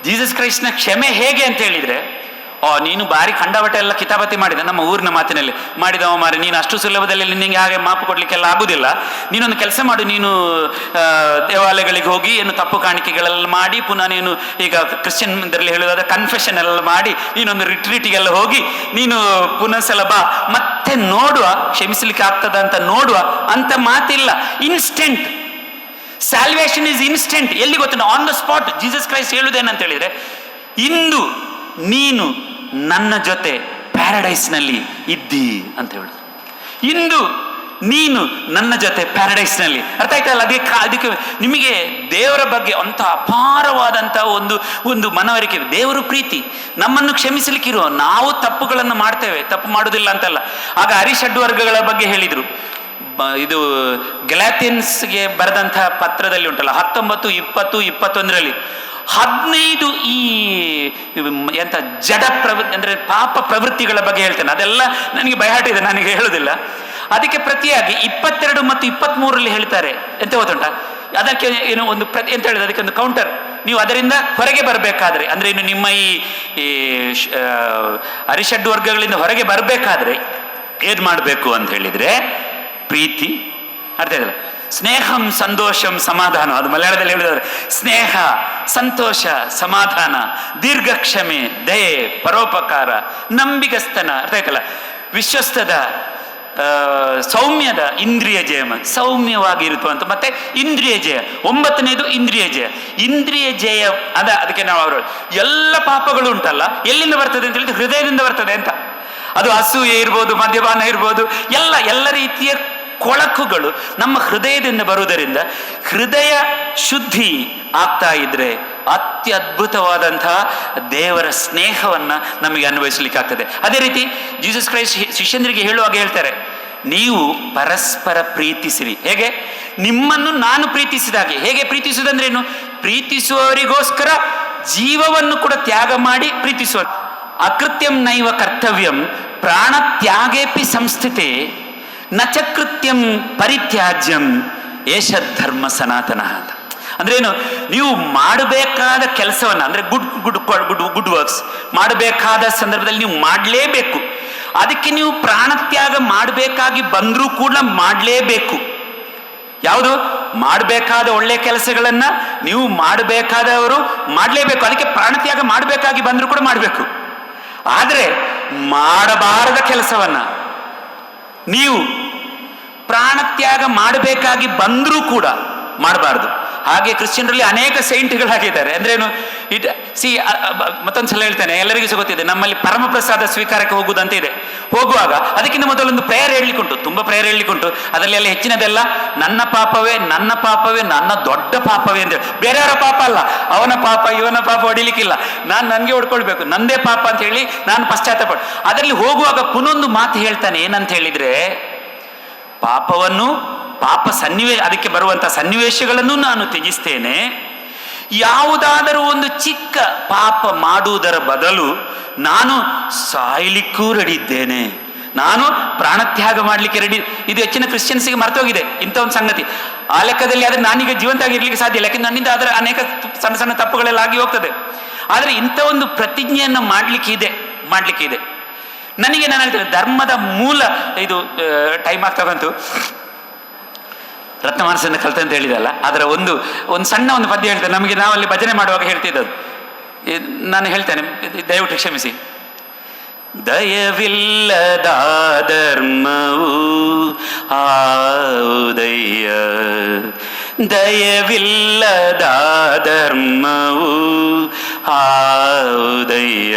ಜೀಸಸ್ ಕ್ರೈಸ್ಟ್ನ ಕ್ಷಮೆ ಹೇಗೆ ಅಂತ ಹೇಳಿದರೆ, ನೀನು ಬಾರಿ ಕಂಡಬಟ್ಟೆ ಎಲ್ಲ ಕಿತಾಪತಿ ಮಾಡಿದ, ನಮ್ಮ ಊರಿನ ಮಾತಿನಲ್ಲಿ ಮಾಡಿದವ ಮಾರಿ, ನೀನು ಅಷ್ಟು ಸುಲಭದಲ್ಲಿ ನಿನಗೆ ಹಾಗೆ ಮಾಪು ಕೊಡ್ಲಿಕ್ಕೆಲ್ಲ ಆಗುದಿಲ್ಲ, ನೀನೊಂದು ಕೆಲಸ ಮಾಡು, ನೀನು ದೇವಾಲಯಗಳಿಗೆ ಹೋಗಿ ಏನು ತಪ್ಪು ಕಾಣಿಕೆಗಳೆಲ್ಲ ಮಾಡಿ, ಪುನಃ ನೀನು ಈಗ ಕ್ರಿಶ್ಚಿಯನ್ ಇದರಲ್ಲಿ ಹೇಳುವುದಾದ ಕನ್ಫೆಷನ್ ಎಲ್ಲ ಮಾಡಿ, ನೀನೊಂದು ರಿಟ್ರೀಟಿಗೆಲ್ಲ ಹೋಗಿ ನೀನು ಪುನಃ ಸಲ ಬಾ, ಮತ್ತೆ ನೋಡುವ ಕ್ಷಮಿಸಲಿಕ್ಕೆ ಆಗ್ತದ ಅಂತ ನೋಡುವ ಅಂತ ಮಾತಿಲ್ಲ. Instant salvation is instant. ಎಲ್ಲಿ ಗೊತ್ತಿಲ್ಲ, on the spot. Jesus Christ ಹೇಳುವುದೇನಂತ ಹೇಳಿದ್ರೆ, ಇಂದು ನೀನು ನನ್ನ ಜೊತೆ ಪ್ಯಾರಡೈಸ್ನಲ್ಲಿ ಇದ್ದಿ ಅಂತ ಹೇಳುದು. ಇಂದು ನೀನು ನನ್ನ ಜೊತೆ ಪ್ಯಾರಡೈಸ್ನಲ್ಲಿ. ಅರ್ಥ ಆಯ್ತಲ್ಲ? ಅದಕ್ಕೆ ನಿಮಗೆ ದೇವರ ಬಗ್ಗೆ ಅಂತ ಅಪಾರವಾದಂಥ ಒಂದು ಮನವರಿಕೆ. ದೇವರು ಪ್ರೀತಿ, ನಮ್ಮನ್ನು ಕ್ಷಮಿಸಲಿಕ್ಕಿರುವ, ನಾವು ತಪ್ಪುಗಳನ್ನು ಮಾಡ್ತೇವೆ, ತಪ್ಪು ಮಾಡುವುದಿಲ್ಲ ಅಂತಲ್ಲ. ಆಗ ಅರಿಷಡ್ವರ್ಗಗಳ ಬಗ್ಗೆ ಹೇಳಿದರು. ಇದು ಗಲಾತಿಯನ್ಸ್ಗೆ ಬರೆದಂತಹ ಪತ್ರದಲ್ಲಿ ಉಂಟಲ್ಲ, 19, 20, 21ರಲ್ಲಿ 15 ಈ ಎಂತ ಜಡ ಅಂದರೆ ಪಾಪ ಪ್ರವೃತ್ತಿಗಳ ಬಗ್ಗೆ ಹೇಳ್ತೇನೆ. ಅದೆಲ್ಲ ನನಗೆ ಬಯಹಾಟ ಇದೆ, ನನಗೆ ಹೇಳುವುದಿಲ್ಲ. ಅದಕ್ಕೆ ಪ್ರತಿಯಾಗಿ 22 ಮತ್ತು 23ರಲ್ಲಿ ಹೇಳ್ತಾರೆ, ಎಂತ ಗೊತ್ತುಂಟ? ಅದಕ್ಕೆ ಏನು ಒಂದು ಎಂತ ಹೇಳಿದ್ರೆ, ಅದಕ್ಕೆ ಒಂದು ಕೌಂಟರ್. ನೀವು ಅದರಿಂದ ಹೊರಗೆ ಬರಬೇಕಾದ್ರೆ, ಅಂದ್ರೆ ಇನ್ನು ನಿಮ್ಮ ಈ ಅರಿಷಡ್ ವರ್ಗಗಳಿಂದ ಹೊರಗೆ ಬರಬೇಕಾದ್ರೆ ಏನ್ ಮಾಡಬೇಕು ಅಂತ ಹೇಳಿದ್ರೆ, ಪ್ರೀತಿ, ಅರ್ಥ ಇಲ್ಲ, ಸ್ನೇಹಂ ಸಂತೋಷಂ ಸಮಾಧಾನ, ಅದು ಮಲಯಾಳದಲ್ಲಿ ಹೇಳಿದ್ರೆ ಸ್ನೇಹ, ಸಂತೋಷ, ಸಮಾಧಾನ, ದೀರ್ಘಕ್ಷಮೆ, ದಯೆ, ಪರೋಪಕಾರ, ನಂಬಿಗಸ್ತನ, ಅರ್ಥ ಆಯ್ತಲ್ಲ, ವಿಶ್ವಸ್ತದ, ಸೌಮ್ಯದ ಇಂದ್ರಿಯ ಜಯ, ಸೌಮ್ಯವಾಗಿ ಇರುತ್ತವಂತ. ಮತ್ತೆ ಇಂದ್ರಿಯ ಜಯ, 9ನೇದು ಇಂದ್ರಿಯ ಜಯ. ಇಂದ್ರಿಯ ಜಯ ಅದಕ್ಕೆ ನಾವು ಅವರು ಎಲ್ಲ ಪಾಪಗಳು ಉಂಟಲ್ಲ ಎಲ್ಲಿಂದ ಬರ್ತದೆ ಅಂತ ಹೇಳಿದ್ರೆ ಹೃದಯದಿಂದ ಬರ್ತದೆ ಅಂತ. ಅದು ಅಸೂಯೆ ಇರ್ಬೋದು, ಮದ್ಯಪಾನ ಇರ್ಬೋದು, ಎಲ್ಲ ರೀತಿಯ ಕೊಳಕುಗಳು ನಮ್ಮ ಹೃದಯದಿಂದ ಬರುವುದರಿಂದ ಹೃದಯ ಶುದ್ಧಿ ಆಗ್ತಾ ಇದ್ರೆ ಅತ್ಯದ್ಭುತವಾದಂತಹ ದೇವರ ಸ್ನೇಹವನ್ನು ನಮಗೆ ಅನ್ವಯಿಸಲಿಕ್ಕಾಗ್ತದೆ. ಅದೇ ರೀತಿ ಜೀಸಸ್ ಕ್ರೈಸ್ಟ್ ಶಿಷ್ಯಂದ್ರಿಗೆ ಹೇಳುವಾಗ ಹೇಳ್ತಾರೆ, ನೀವು ಪರಸ್ಪರ ಪ್ರೀತಿಸಿರಿ. ಹೇಗೆ? ನಿಮ್ಮನ್ನು ನಾನು ಪ್ರೀತಿಸಿದಾಗೆ. ಹೇಗೆ ಪ್ರೀತಿಸುವುದಂದ್ರೇನು? ಪ್ರೀತಿಸುವವರಿಗೋಸ್ಕರ ಜೀವವನ್ನು ಕೂಡ ತ್ಯಾಗ ಮಾಡಿ ಪ್ರೀತಿಸುವ. ಅಕೃತ್ಯಂ ನೈವ ಕರ್ತವ್ಯಂ ಪ್ರಾಣ ತ್ಯಾಗೇಪಿ ಸಂಸ್ಥಿತೆ ನಚಕೃತ್ಯಂ ಪರಿತ್ಯಾಜ್ಯಂ ಏಷ ಧರ್ಮ ಸನಾತನ ಅಂತ. ಅಂದ್ರೇನು? ನೀವು ಮಾಡಬೇಕಾದ ಕೆಲಸವನ್ನು ಅಂದರೆ ಗುಡ್ ವರ್ಕ್ಸ್ ಮಾಡಬೇಕಾದ ಸಂದರ್ಭದಲ್ಲಿ ನೀವು ಮಾಡಲೇಬೇಕು. ಅದಕ್ಕೆ ನೀವು ಪ್ರಾಣತ್ಯಾಗ ಮಾಡಬೇಕಾಗಿ ಬಂದರೂ ಕೂಡ ಮಾಡಲೇಬೇಕು. ಯಾವುದು? ಮಾಡಬೇಕಾದ ಒಳ್ಳೆಯ ಕೆಲಸಗಳನ್ನು ನೀವು ಮಾಡಬೇಕಾದವರು ಮಾಡಲೇಬೇಕು. ಅದಕ್ಕೆ ಪ್ರಾಣತ್ಯಾಗ ಮಾಡಬೇಕಾಗಿ ಬಂದರೂ ಕೂಡ ಮಾಡಬೇಕು. ಆದರೆ ಮಾಡಬಾರದ ಕೆಲಸವನ್ನು ನೀವು ಪ್ರಾಣತ್ಯಾಗ ಮಾಡಬೇಕಾಗಿ ಬಂದರೂ ಕೂಡ ಮಾಡಬಾರ್ದು. ಹಾಗೆ ಕ್ರಿಶ್ಚಿಯನ್ರಲ್ಲಿ ಅನೇಕ ಸೈಂಟ್ಗಳಾಗಿದ್ದಾರೆ. ಅಂದ್ರೇನು? ಮತ್ತೊಂದ್ಸಲ ಹೇಳ್ತೇನೆ, ಎಲ್ಲರಿಗೂ ಸಹ ಗೊತ್ತಿದೆ, ನಮ್ಮಲ್ಲಿ ಪರಮಪ್ರಸಾದ ಸ್ವೀಕಾರಕ್ಕೆ ಹೋಗುವುದಂತ ಇದೆ. ಹೋಗುವಾಗ ಅದಕ್ಕಿಂತ ಮೊದಲೊಂದು ಪ್ರೇಯರ್ ಹೇಳಲಿಕ್ಕುಂಟು, ತುಂಬ ಪ್ರೇಯರ್ ಹೇಳಲಿಕ್ಕುಂಟು. ಅದರಲ್ಲಿ ಎಲ್ಲ ಹೆಚ್ಚಿನದೆಲ್ಲ ನನ್ನ ಪಾಪವೇ ನನ್ನ ದೊಡ್ಡ ಪಾಪವೇ ಅಂತೇಳಿ. ಬೇರೆಯವರ ಪಾಪ ಅಲ್ಲ, ಅವನ ಪಾಪ ಇವನ ಪಾಪ ಹೊಡಿಲಿಕ್ಕಿಲ್ಲ, ನನಗೆ ಹೊಡ್ಕೊಳ್ಬೇಕು, ನಂದೇ ಪಾಪ ಅಂತ ಹೇಳಿ ನಾನು ಪಶ್ಚಾತ್ತಾಪ. ಅದರಲ್ಲಿ ಹೋಗುವಾಗ ಪುನೊಂದು ಮಾತು ಹೇಳ್ತಾನೆ, ಏನಂತ ಹೇಳಿದ್ರೆ, ಅದಕ್ಕೆ ಬರುವಂಥ ಸನ್ನಿವೇಶಗಳನ್ನು ನಾನು ತ್ಯಜಿಸ್ತೇನೆ. ಯಾವುದಾದರೂ ಒಂದು ಚಿಕ್ಕ ಪಾಪ ಮಾಡುವುದರ ಬದಲು ನಾನು ಸಾಯ್ಲಿಕ್ಕೂ ರೆಡಿ ಇದ್ದೇನೆ, ನಾನು ಪ್ರಾಣತ್ಯಾಗ ಮಾಡಲಿಕ್ಕೆ ರೆಡಿ. ಇದು ಹೆಚ್ಚಿನ ಕ್ರಿಶ್ಚಿಯನ್ಸ್ಗೆ ಮರ್ತೋಗಿದೆ ಇಂಥ ಒಂದು ಸಂಗತಿ. ಆ ಲೆಕ್ಕದಲ್ಲಿ ಆದರೆ ನಾನೀಗ ಜೀವಂತವಾಗಿ ಇರಲಿಕ್ಕೆ ಸಾಧ್ಯ ಇಲ್ಲ, ಯಾಕೆಂದ್ರೆ ನನ್ನಿಂದ ಅದರ ಅನೇಕ ಸಣ್ಣ ಸಣ್ಣ ತಪ್ಪುಗಳೆಲ್ಲ ಆಗಿ ಹೋಗ್ತದೆ. ಆದರೆ ಇಂಥ ಒಂದು ಪ್ರತಿಜ್ಞೆಯನ್ನು ಮಾಡಲಿಕ್ಕೆ ಇದೆ. ನನಗೆ ನಾನು ಹೇಳ್ತೇನೆ, ಧರ್ಮದ ಮೂಲ ಇದು ಟೈಮ್ ಆಗ್ತಾ ಬಂತು. ರತ್ನಮಾನಸನ್ನು ಕಲಿತ ಅಂತ ಹೇಳಿದಲ್ಲ, ಅದರ ಒಂದು ಸಣ್ಣ ಒಂದು ಪದ್ಯ ಹೇಳ್ತೇನೆ. ನಮಗೆ ನಾವಲ್ಲಿ ಭಜನೆ ಮಾಡುವಾಗ ಹೇಳ್ತಿದ್ದದು, ನಾನು ಹೇಳ್ತೇನೆ, ದಯವಿಟ್ಟು ಕ್ಷಮಿಸಿ. ದಯವಿಲ್ಲದ ಧರ್ಮವು ಆವುದಯ್ಯ, ದಯವಿಲ್ಲದ ಧರ್ಮವು ಆವುದಯ್ಯ,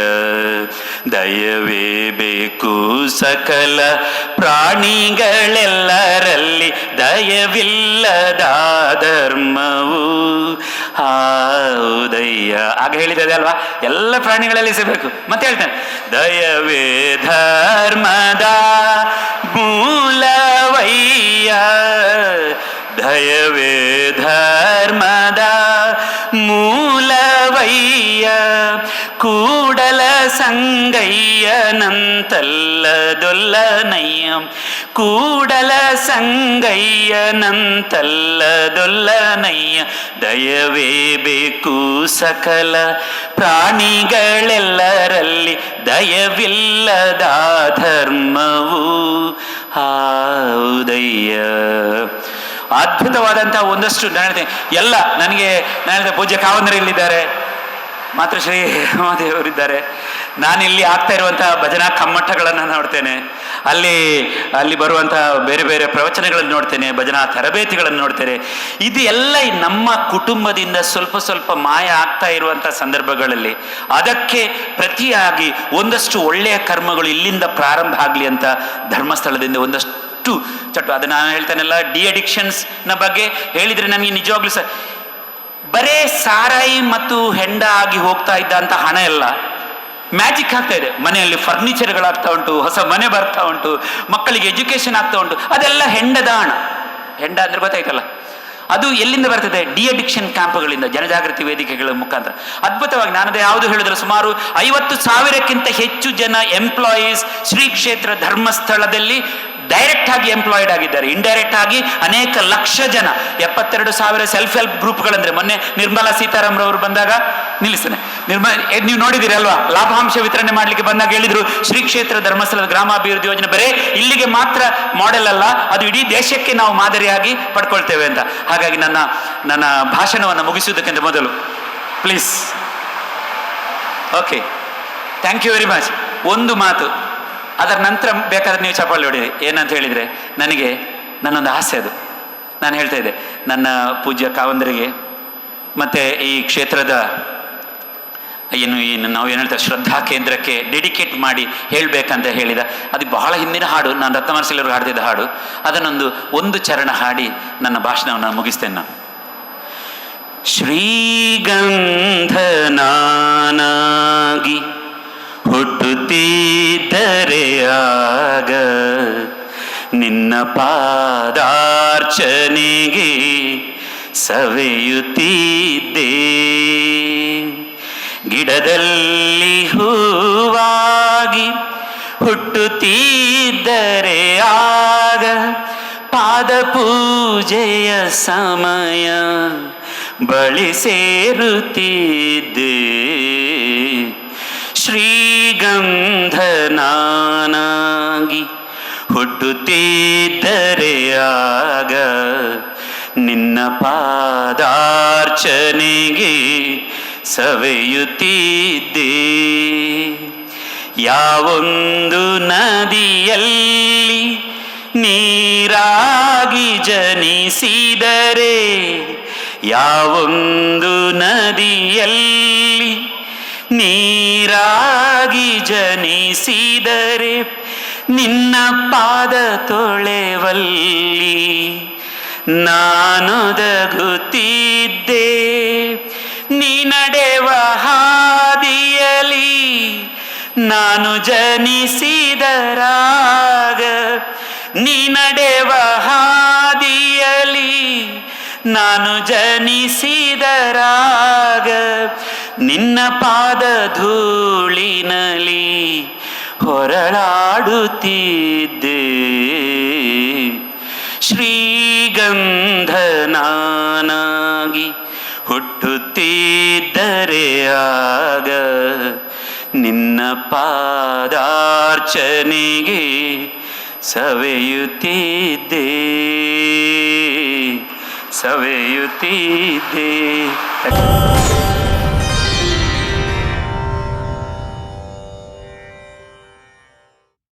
ದಯವೇ ಬೇಕು ಸಕಲ ಪ್ರಾಣಿಗಳೆಲ್ಲರಲ್ಲಿ, ದಯವಿಲ್ಲದ ಧರ್ಮವು ಆವುದಯ್ಯ. ಆಗ ಹೇಳಿದೆ ಅಲ್ವಾ, ಎಲ್ಲ ಪ್ರಾಣಿಗಳಲ್ಲಿ ಸಿಗಬೇಕು. ಮತ್ತೆ ಹೇಳ್ತಾನೆ, ದಯವೇ ಧರ್ಮದ ಮೂಲವಯ್ಯ, ದಯವೇ ಧರ್ಮದ ಮೂಲವಯ್ಯ, ಕೂಡಲ ಸಂಗಯ್ಯನಂತಲ್ಲದೊಲ್ಲನಯ್ಯ, ಕೂಡಲ ಸಂಗಯ್ಯನಂತಲ್ಲದೊಲ್ಲನಯ್ಯ, ದಯವೇ ಬೇಕು ಸಕಲ ಪ್ರಾಣಿಗಳೆಲ್ಲರಲ್ಲಿ, ದಯವಿಲ್ಲದ ಧರ್ಮವು ಆವುದಯ್ಯ. ಅದ್ಭುತವಾದಂತಹ ಒಂದಷ್ಟು ಎಲ್ಲ ನನಗೆ ಪೂಜ್ಯ ಕಾವಂದರ ಇಲ್ಲಿದ್ದಾರೆ, ಮಾತೃಶ್ರೀ ಮಹಾದೇವರಿದ್ದಾರೆ. ನಾನಿಲ್ಲಿ ಆಗ್ತಾ ಇರುವಂತಹ ಭಜನಾ ಕಮ್ಮಟಗಳನ್ನು ನೋಡ್ತೇನೆ, ಅಲ್ಲಿ ಬರುವಂತಹ ಬೇರೆ ಬೇರೆ ಪ್ರವಚನಗಳನ್ನು ನೋಡ್ತೇನೆ, ಭಜನಾ ತರಬೇತಿಗಳನ್ನು ನೋಡ್ತೇನೆ. ಇದು ಎಲ್ಲ ನಮ್ಮ ಕುಟುಂಬದಿಂದ ಸ್ವಲ್ಪ ಮಾಯ ಆಗ್ತಾ ಇರುವಂತಹ ಸಂದರ್ಭಗಳಲ್ಲಿ ಅದಕ್ಕೆ ಪ್ರತಿಯಾಗಿ ಒಂದಷ್ಟು ಒಳ್ಳೆಯ ಕರ್ಮಗಳು ಇಲ್ಲಿಂದ ಪ್ರಾರಂಭ ಆಗಲಿ ಅಂತ ಧರ್ಮಸ್ಥಳದಿಂದ ಒಂದಷ್ಟು ಚಟ್ಟು. ಅದು ನಾನು ಹೇಳ್ತೇನೆಲ್ಲ, ಡಿ ಅಡಿಕ್ಷನ್ಸ್ನ ಬಗ್ಗೆ ಹೇಳಿದರೆ ನನಗೆ ನಿಜವಾಗ್ಲೂ ಬರೇ ಸಾರಾಯಿ ಮತ್ತು ಹೆಂಡ ಆಗಿ ಹೋಗ್ತಾ ಇದ್ದಂಥ ಹಣ ಎಲ್ಲ ಮ್ಯಾಜಿಕ್ ಆಗ್ತಾ ಇದೆ. ಮನೆಯಲ್ಲಿ ಫರ್ನಿಚರ್ಗಳಾಗ್ತಾ ಉಂಟು, ಹೊಸ ಮನೆ ಬರ್ತಾ ಉಂಟು, ಮಕ್ಕಳಿಗೆ ಎಜುಕೇಶನ್ ಆಗ್ತಾ ಉಂಟು, ಅದೆಲ್ಲ ಹೆಂಡದ ಹಣ. ಹೆಂಡ ಅಂದ್ರೆ ಗೊತ್ತಾಯ್ತಲ್ಲ, ಅದು ಎಲ್ಲಿಂದ ಬರ್ತದೆ? ಡಿ ಅಡಿಕ್ಷನ್ ಕ್ಯಾಂಪ್ಗಳಿಂದ, ಜನಜಾಗೃತಿ ವೇದಿಕೆಗಳ ಮುಖಾಂತರ. ಅದ್ಭುತವಾಗಿ ನಾನದೇ ಯಾವುದು ಹೇಳಿದ್ರೆ, ಸುಮಾರು 50,000ಕ್ಕಿಂತ ಹೆಚ್ಚು ಜನ ಎಂಪ್ಲಾಯೀಸ್ ಶ್ರೀ ಕ್ಷೇತ್ರ ಧರ್ಮಸ್ಥಳದಲ್ಲಿ ಡೈರೆಕ್ಟ್ ಆಗಿ ಎಂಪ್ಲಾಯ್ಡ್ ಆಗಿದ್ದಾರೆ. ಇಂಡೈರೆಕ್ಟ್ ಆಗಿ ಅನೇಕ ಲಕ್ಷ ಜನ, 72,000 ಸೆಲ್ಫ್ ಹೆಲ್ಪ್ ಗ್ರೂಪ್ಗಳಂದ್ರೆ ಮೊನ್ನೆ ನಿರ್ಮಲಾ ಸೀತಾರಾಮರವರು ಬಂದಾಗ ನಿಲ್ಲಿಸ್ತಾನೆ. ನೀವು ನೋಡಿದಿರಿ ಅಲ್ವಾ, ಲಾಭಾಂಶ ವಿತರಣೆ ಮಾಡಲಿಕ್ಕೆ ಬಂದಾಗ ಹೇಳಿದ್ರು, ಶ್ರೀ ಕ್ಷೇತ್ರ ಧರ್ಮಸ್ಥಳದ ಗ್ರಾಮಾಭಿವೃದ್ಧಿ ಯೋಜನೆ ಬರೇ ಇಲ್ಲಿಗೆ ಮಾತ್ರ ಮಾಡೆಲ್ ಅಲ್ಲ, ಅದು ಇಡೀ ದೇಶಕ್ಕೆ ನಾವು ಮಾದರಿಯಾಗಿ ಪಡ್ಕೊಳ್ತೇವೆ ಅಂತ. ಹಾಗಾಗಿ ನನ್ನ ಭಾಷಣವನ್ನು ಮುಗಿಸುವುದಕ್ಕಿಂತ ಮೊದಲು please, okay, thank you very much. ಒಂದು ಮಾತು, ಅದರ ನಂತರ ಬೇಕಾದ್ರೆ ನೀವು ಚಪ್ಪಾಳೆ ಹೊಡಿರಿ. ಏನಂತ ಹೇಳಿದರೆ, ನನ್ನೊಂದು ಆಸೆ ಅದು. ನಾನು ಹೇಳ್ತಾ ಇದ್ದೆ, ನನ್ನ ಪೂಜ್ಯ ಕಾವಂದರಿಗೆ ಮತ್ತು ಈ ಕ್ಷೇತ್ರದ ನಾವು ಏನು ಹೇಳ್ತಾರೆ ಶ್ರದ್ಧಾ ಕೇಂದ್ರಕ್ಕೆ ಡೆಡಿಕೇಟ್ ಮಾಡಿ ಹೇಳಬೇಕಂತ ಹೇಳಿದ, ಅದು ಬಹಳ ಹಿಂದಿನ ಹಾಡು, ನಾನು ರತ್ನಮಾನಸಿಲವ್ರಿಗೆ ಹಾಡ್ತಿದ್ದ ಹಾಡು. ಒಂದು ಚರಣ ಹಾಡಿ ನನ್ನ ಭಾಷಣವನ್ನು ಮುಗಿಸ್ತೇನೆ ನಾನು. ಶ್ರೀಗಂಧನಾನಾಗಿ ಹುಟ್ಟುತ್ತಿದ್ದರೆ ಆಗ ನಿನ್ನ ಪಾದಾರ್ಚನೆಗೆ ಸವೆಯುತ್ತಿದ್ದೆ. ಗಿಡದಲ್ಲಿ ಹೂವಾಗಿ ಹುಟ್ಟುತ್ತಿದ್ದರೆ ಆಗ ಪಾದ ಪೂಜೆಯ ಸಮಯ ಬಳಿ ಸೇರುತ್ತಿದ್ದೆ. ಶ್ರೀಗಂಧನಾನಾಗಿ ಹುಟ್ಟುತ್ತಿದ್ದರೆ ಆಗ ನಿನ್ನ ಪಾದಾರ್ಚನೆಗೆ ಸವೆಯುತ್ತಿದ್ದೆ. ಯಾವೊಂದು ನದಿಯಲ್ಲಿ ನೀರಾಗಿ ಜನಿಸಿದರೆ, ಯಾವೊಂದು ನದಿಯಲ್ಲಿ ನೀರಾಗಿ ಜನಿಸಿದರೆ ನಿನ್ನ ಪಾದ ತೊಳೆವಲ್ಲಿ ನಾನೊದಗುತ್ತಿದ್ದೆ. ನೀ ನಡೆವ ಹಾದಿಯಲಿ ನಾನು ಜನಿಸಿದರಾಗ, ನೀ ನಡೆವ ಹಾದಿಯಲಿ ನಾನು ಜನಿಸಿದರಾಗ ನಿನ್ನ ಪಾದ ಧೂಳಿನಲಿ ಹೊರಳಾಡುತ್ತಿದ್ದೆ. ಶ್ರೀಗಂಧನಾನಾಗಿ ಹುಟ್ಟುತ್ತಿದ್ದರೆ ಆಗ ನಿನ್ನ ಪಾದಾರ್ಚನೆಗೆ ಸವೆಯುತ್ತಿದ್ದೆ.